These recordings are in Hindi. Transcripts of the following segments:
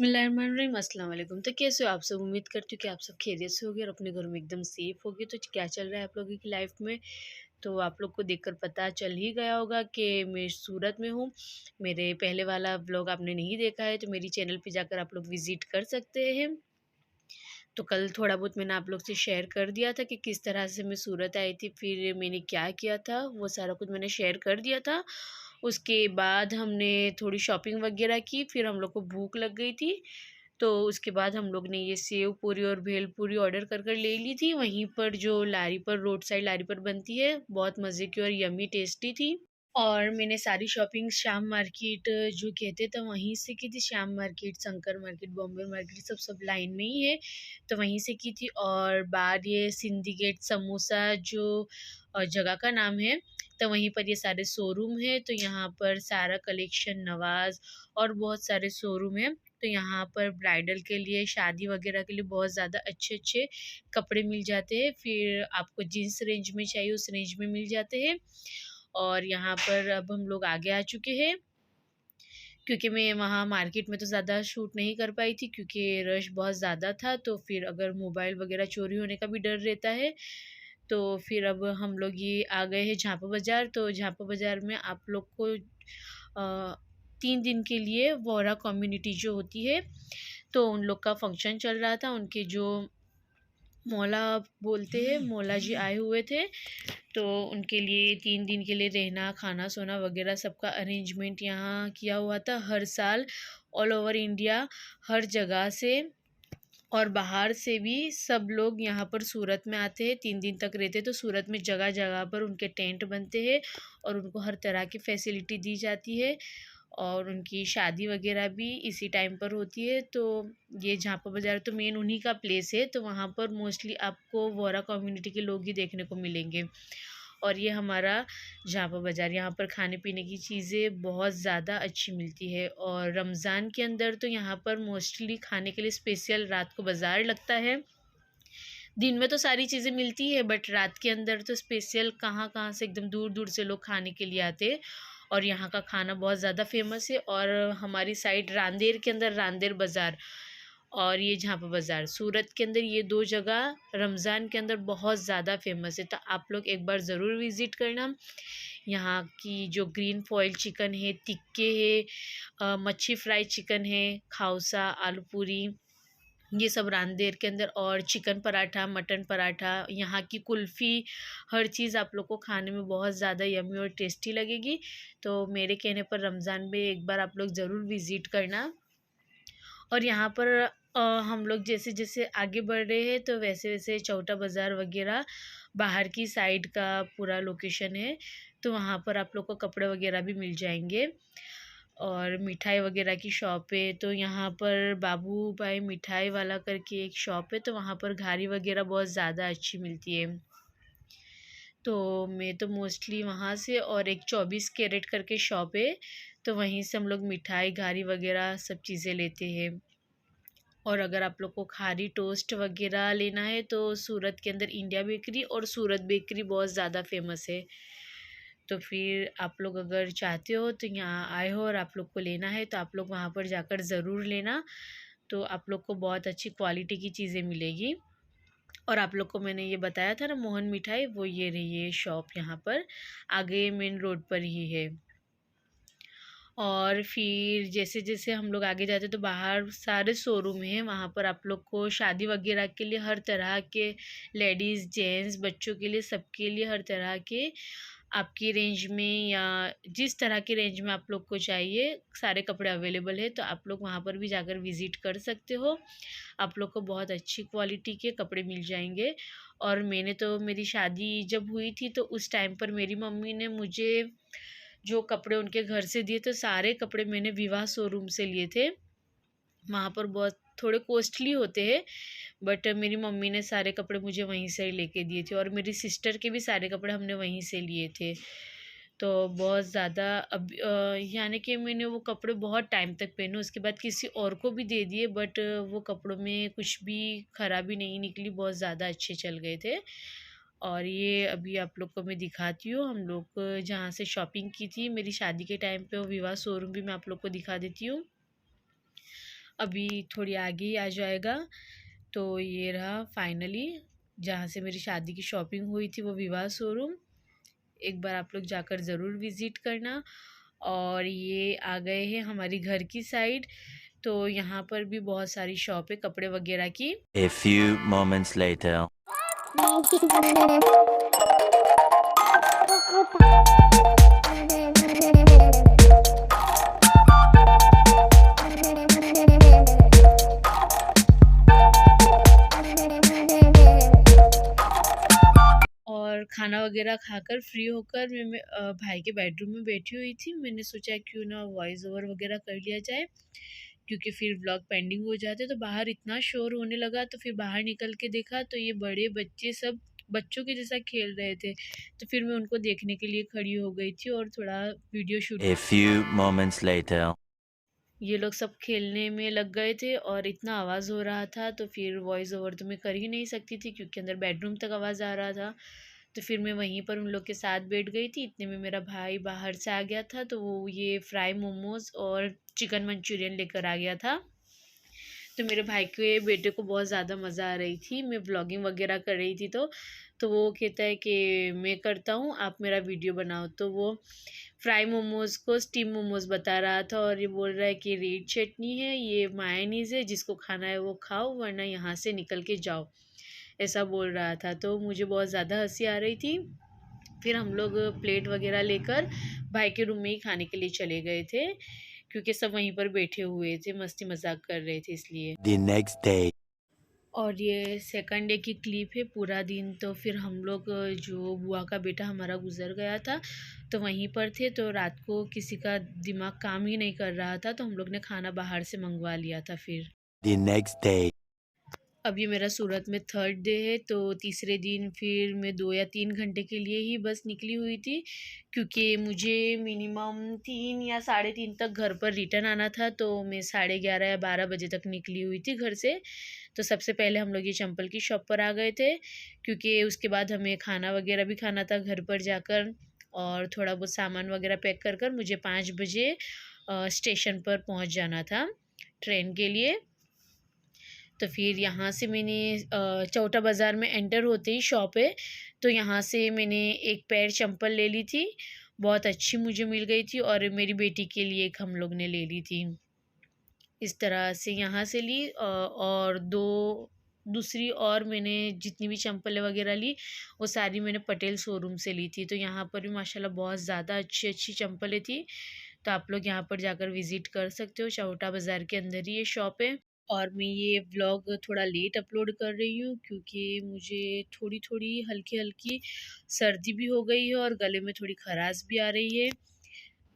बिस्मिल्लाहिर्रहमानिर्रहीम, अस्सलाम वालेकुम। तो कैसे हो आप सब? उम्मीद करती हूँ कि आप सब खैरियत से होगे और अपने घरों में एकदम सेफ़ होगे। तो क्या चल रहा है आप लोगों की लाइफ में? तो आप लोग को देखकर पता चल ही गया होगा कि मैं सूरत में हूँ। मेरे पहले वाला व्लॉग आपने नहीं देखा है तो मेरी चैनल पे जाकर आप लोग विज़िट कर सकते हैं। तो कल थोड़ा बहुत मैंने आप लोग से शेयर कर दिया था कि किस तरह से मैं सूरत आई थी, फिर मैंने क्या किया था, वो सारा कुछ मैंने शेयर कर दिया था। उसके बाद हमने थोड़ी शॉपिंग वगैरह की, फिर हम लोग को भूख लग गई थी, तो उसके बाद हम लोग ने ये सेव पूरी और भेल पूरी ऑर्डर कर कर ले ली थी। वहीं पर जो लारी पर रोड साइड लारी पर बनती है, बहुत मज़े की और यम्मी टेस्टी थी। और मैंने सारी शॉपिंग श्याम मार्केट जो कहते थे वहीं से की थी। Shyam market, Shankar market, Bombay market सब लाइन में ही है, तो वहीं से की थी। और बाद ये सिंडिकेट समोसा जो जगह का नाम है, तो वहीं पर ये सारे शोरूम है। तो यहाँ पर सारा कलेक्शन, नवाज़ और बहुत सारे शोरूम है। तो यहाँ पर ब्राइडल के लिए, शादी वगैरह के लिए बहुत ज़्यादा अच्छे अच्छे कपड़े मिल जाते हैं। फिर आपको जिस रेंज में चाहिए उस रेंज में मिल जाते हैं। और यहाँ पर अब हम लोग आगे आ चुके हैं, क्योंकि मैं वहाँ मार्केट में तो ज़्यादा शूट नहीं कर पाई थी क्योंकि रश बहुत ज़्यादा था। तो फिर अगर मोबाइल वगैरह चोरी होने का भी डर रहता है, तो फिर अब हम लोग ये आ गए हैं झापा बाज़ार। तो झापा बाज़ार में आप लोग को 3 दिन के लिए वोरा कम्युनिटी जो होती है, तो उन लोग का फंक्शन चल रहा था। उनके जो मौला बोलते हैं, मौला जी आए हुए थे, तो उनके लिए 3 दिन के लिए रहना, खाना सोना वगैरह सबका अरेंजमेंट यहाँ किया हुआ था। हर साल ऑल ओवर इंडिया, हर जगह से और बाहर से भी सब लोग यहाँ पर सूरत में आते हैं, 3 दिन तक रहते हैं। तो सूरत में जगह जगह पर उनके टेंट बनते हैं और उनको हर तरह की फैसिलिटी दी जाती है। और उनकी शादी वगैरह भी इसी टाइम पर होती है। तो ये झापा बाज़ार तो मेन उन्हीं का प्लेस है, तो वहाँ पर मोस्टली आपको वोरा कम्युनिटी के लोग ही देखने को मिलेंगे। और ये हमारा झापा बाज़ार, यहाँ पर खाने पीने की चीज़ें बहुत ज़्यादा अच्छी मिलती है। और रमज़ान के अंदर तो यहाँ पर मोस्टली खाने के लिए स्पेशल रात को बाज़ार लगता है। दिन में तो सारी चीज़ें मिलती है, बट रात के अंदर तो स्पेशल कहाँ कहाँ से एकदम दूर दूर से लोग खाने के लिए आते हैं। और यहाँ का खाना बहुत ज़्यादा फेमस है। और हमारी साइड रांदेर के अंदर रांदेर बाज़ार और ये झापा बाज़ार, सूरत के अंदर ये 2 जगह रमज़ान के अंदर बहुत ज़्यादा फेमस है। तो आप लोग एक बार ज़रूर विज़िट करना। यहाँ की जो ग्रीन फॉइल चिकन है, टिक्के है, मच्छी फ्राई चिकन है, खाउसा, आलू पूरी, ये सब रांदेर के अंदर। और चिकन पराठा, मटन पराठा, यहाँ की कुल्फ़ी, हर चीज़ आप लोग को खाने में बहुत ज़्यादा यम्मी और टेस्टी लगेगी। तो मेरे कहने पर रमज़ान में एक बार आप लोग ज़रूर विज़िट करना। और यहाँ पर हम लोग जैसे जैसे आगे बढ़ रहे हैं तो वैसे वैसे चौटा बाज़ार वगैरह बाहर की साइड का पूरा लोकेशन है, तो वहाँ पर आप लोग को कपड़े वगैरह भी मिल जाएंगे। और मिठाई वगैरह की शॉप है, तो यहाँ पर बाबू भाई मिठाई वाला करके एक शॉप है, तो वहाँ पर घारी वगैरह बहुत ज़्यादा अच्छी मिलती है। तो मैं तो मोस्टली वहाँ से, और एक 24 कैरेट करके शॉप है, तो वहीं से हम लोग मिठाई, घारी वगैरह सब चीज़ें लेते हैं। और अगर आप लोग को खारी टोस्ट वगैरह लेना है तो सूरत के अंदर इंडिया बेकरी और सूरत बेकरी बहुत ज़्यादा फेमस है। तो फिर आप लोग अगर चाहते हो तो यहाँ आए हो और आप लोग को लेना है तो आप लोग वहाँ पर जाकर ज़रूर लेना। तो आप लोग को बहुत अच्छी क्वालिटी की चीज़ें मिलेगी। और आप लोग को मैंने ये बताया था ना मोहन मिठाई, वो ये रही है शॉप, यहाँ पर आगे मेन रोड पर ही है। और फिर जैसे जैसे हम लोग आगे जाते तो बाहर सारे शोरूम हैं, वहाँ पर आप लोग को शादी वगैरह के लिए हर तरह के, लेडीज़ जेंट्स बच्चों के लिए, सबके लिए हर तरह के आपकी रेंज में या जिस तरह की रेंज में आप लोग को चाहिए सारे कपड़े अवेलेबल है। तो आप लोग वहाँ पर भी जाकर विज़िट कर सकते हो, आप लोग को बहुत अच्छी क्वालिटी के कपड़े मिल जाएंगे। और मैंने तो, मेरी शादी जब हुई थी तो उस टाइम पर मेरी मम्मी ने मुझे जो कपड़े उनके घर से दिए थे, सारे कपड़े मैंने विवाह शोरूम से लिए थे। वहाँ पर बहुत थोड़े कॉस्टली होते हैं, बट मेरी मम्मी ने सारे कपड़े मुझे वहीं से ही लेके दिए थे। और मेरी सिस्टर के भी सारे कपड़े हमने वहीं से लिए थे। तो बहुत ज़्यादा अब यानी कि मैंने वो कपड़े बहुत टाइम तक पहने, उसके बाद किसी और को भी दे दिए, बट वो कपड़ों में कुछ भी ख़राबी नहीं निकली, बहुत ज़्यादा अच्छे चल गए थे। और ये अभी आप लोग को मैं दिखाती हूँ, हम लोग जहाँ से शॉपिंग की थी मेरी शादी के टाइम पे, वो विवाह शोरूम भी मैं आप लोग को दिखा देती हूँ। अभी थोड़ी आगे ही आ जाएगा। तो ये रहा फाइनली जहाँ से मेरी शादी की शॉपिंग हुई थी, वो विवाह शोरूम। एक बार आप लोग जाकर ज़रूर विज़िट करना। और ये आ गए हैं हमारी घर की साइड। तो यहाँ पर भी बहुत सारी शॉप है कपड़े वगैरह की। A few moments later. और खाना वगैरह खाकर फ्री होकर मैं भाई के बेडरूम में बैठी हुई थी। मैंने सोचा क्यों ना वॉइस ओवर वगैरह कर लिया जाए, क्योंकि फिर व्लॉग पेंडिंग हो जाते। तो बाहर इतना शोर होने लगा, तो फिर बाहर निकल के देखा तो ये बड़े बच्चे सब बच्चों के जैसा खेल रहे थे। तो फिर मैं उनको देखने के लिए खड़ी हो गई थी और थोड़ा video shoot. A few moments later. ये लोग सब खेलने में लग गए थे और इतना आवाज़ हो रहा था, तो फिर वॉइस ओवर तो मैं कर ही नहीं सकती थी क्योंकि अंदर बेडरूम तक आवाज़ आ रहा था। तो फिर मैं वहीं पर उन लोग के साथ बैठ गई थी। इतने में मेरा भाई बाहर से आ गया था, तो वो ये फ्राई मोमोज़ और चिकन मंचूरियन लेकर आ गया था। तो मेरे भाई के बेटे को बहुत ज़्यादा मज़ा आ रही थी, मैं व्लॉगिंग वगैरह कर रही थी। तो वो कहता है कि मैं करता हूँ, आप मेरा वीडियो बनाओ। तो वो फ्राई मोमोज़ को स्टीम मोमोज़ बता रहा था और ये बोल रहा है कि रेड चटनी है, ये मायोनीज़ है, जिसको खाना है वो खाओ वरना यहाँ से निकल के जाओ, ऐसा बोल रहा था। तो मुझे बहुत ज़्यादा हँसी आ रही थी। फिर हम लोग प्लेट वगैरह लेकर भाई के रूम में ही खाने के लिए चले गए थे, क्योंकि सब वहीं पर बैठे हुए थे, मस्ती मजाक कर रहे थे इसलिए। The next day. और ये सेकंड डे की क्लिप है पूरा दिन। तो फिर हम लोग जो बुआ का बेटा हमारा गुजर गया था, तो वहीं पर थे। तो रात को किसी का दिमाग काम ही नहीं कर रहा था, तो हम लोग ने खाना बाहर से मंगवा लिया था। फिर The next day. अब ये मेरा सूरत में थर्ड डे है। तो तीसरे दिन फिर मैं 2 या 3 घंटे के लिए ही बस निकली हुई थी, क्योंकि मुझे मिनिमम 3 या साढ़े 3 तक घर पर रिटर्न आना था। तो मैं 11:30 या 12 बजे तक निकली हुई थी घर से। तो सबसे पहले हम लोग ये चंपल की शॉप पर आ गए थे, क्योंकि उसके बाद हमें खाना वगैरह भी खाना था घर पर जाकर, और थोड़ा बहुत सामान वगैरह पैक कर कर मुझे 5 बजे स्टेशन पर पहुंच जाना था ट्रेन के लिए। तो फिर यहाँ से मैंने चौटा बाज़ार में एंटर होते ही शॉप है, तो यहाँ से मैंने एक पैर चंपल ले ली थी, बहुत अच्छी मुझे मिल गई थी। और मेरी बेटी के लिए एक हम लोग ने ले ली थी। इस तरह से यहाँ से ली और दो दूसरी और मैंने जितनी भी चंपलें वगैरह ली वो सारी मैंने पटेल शोरूम से ली थी। तो यहाँ पर भी माशाल्लाह बहुत ज़्यादा अच्छी अच्छी चंपलें थी। तो आप लोग यहाँ पर जाकर विज़िट कर सकते हो, चौटा बाज़ार के अंदर ही ये शॉप है। और मैं ये व्लॉग थोड़ा लेट अपलोड कर रही हूँ, क्योंकि मुझे थोड़ी थोड़ी हल्की हल्की सर्दी भी हो गई है और गले में थोड़ी खराश भी आ रही है।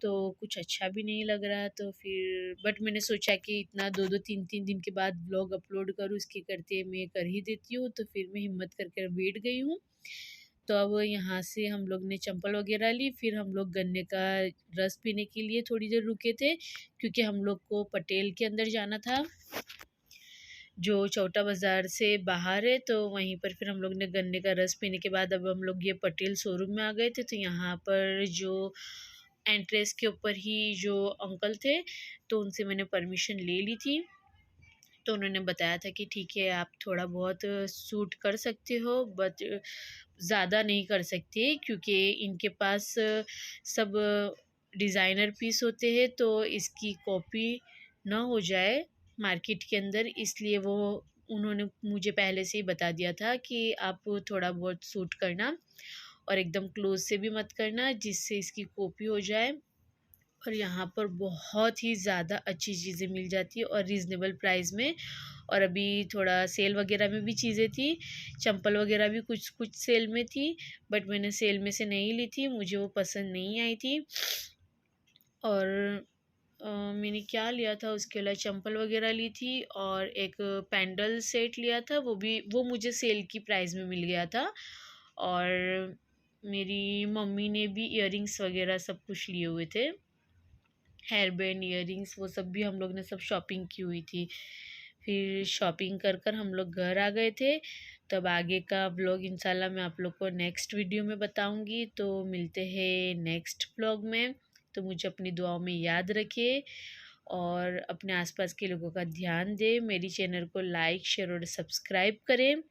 तो कुछ अच्छा भी नहीं लग रहा। तो फिर बट मैंने सोचा कि इतना 2-2 3-3 दिन के बाद व्लॉग अपलोड करूँ, इसके करते मैं कर ही देती हूँ। तो फिर मैं हिम्मत करके बैठ गई हूँ। तो अब यहाँ से हम लोग ने चंपल वगैरह ली, फिर हम लोग गन्ने का रस पीने के लिए थोड़ी देर रुके थे, क्योंकि हम लोग को पटेल के अंदर जाना था, जो चौटा बाज़ार से बाहर है। तो वहीं पर फिर हम लोग ने गन्ने का रस पीने के बाद अब हम लोग ये पटेल शोरूम में आ गए थे। तो यहाँ पर जो एंट्रेंस के ऊपर ही जो अंकल थे, तो उनसे मैंने परमिशन ले ली थी। तो उन्होंने बताया था कि ठीक है आप थोड़ा बहुत सूट कर सकते हो, बट ज़्यादा नहीं कर सकते, क्योंकि इनके पास सब डिज़ाइनर पीस होते हैं, तो इसकी कॉपी ना हो जाए मार्केट के अंदर, इसलिए वो उन्होंने मुझे पहले से ही बता दिया था कि आप थोड़ा बहुत सूट करना और एकदम क्लोज से भी मत करना, जिससे इसकी कॉपी हो जाए। और यहाँ पर बहुत ही ज़्यादा अच्छी चीज़ें मिल जाती है और रीज़नेबल प्राइस में। और अभी थोड़ा सेल वगैरह में भी चीज़ें थी, चंपल वगैरह भी कुछ कुछ सेल में थी, बट मैंने सेल में से नहीं ली थी, मुझे वो पसंद नहीं आई थी। और मैंने क्या लिया था उसके अलावा, चंपल वगैरह ली थी और एक पैंडल सेट लिया था, वो मुझे सेल की प्राइस में मिल गया था। और मेरी मम्मी ने भी इयररिंग्स वगैरह सब कुछ लिए हुए थे, हेयर बैंड इयररिंग्स, वो सब भी हम लोग ने सब शॉपिंग की हुई थी। फिर शॉपिंग कर कर हम लोग घर आ गए थे। तब आगे का व्लॉग इंशाल्लाह मैं आप लोग को नेक्स्ट वीडियो में बताऊंगी। तो मिलते हैं नेक्स्ट व्लॉग में। तो मुझे अपनी दुआओं में याद रखिए और अपने आसपास के लोगों का ध्यान दें। मेरी चैनल को लाइक, शेयर और सब्सक्राइब करें।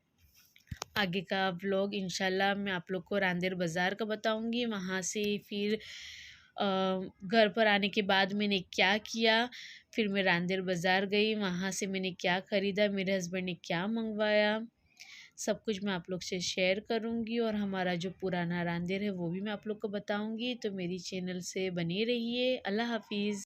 आगे का व्लॉग इंशाल्लाह मैं आप लोग को रांदेर बाज़ार का बताऊंगी। वहाँ से फिर घर पर आने के बाद मैंने क्या किया, फिर मैं रांदेर बाज़ार गई, वहाँ से मैंने क्या ख़रीदा, मेरे हस्बैंड ने क्या मंगवाया, सब कुछ मैं आप लोग से शेयर करूँगी। और हमारा जो पुराना रांदेर है वो भी मैं आप लोग को बताऊँगी। तो मेरी चैनल से बने रहिए। अल्लाह हाफिज़।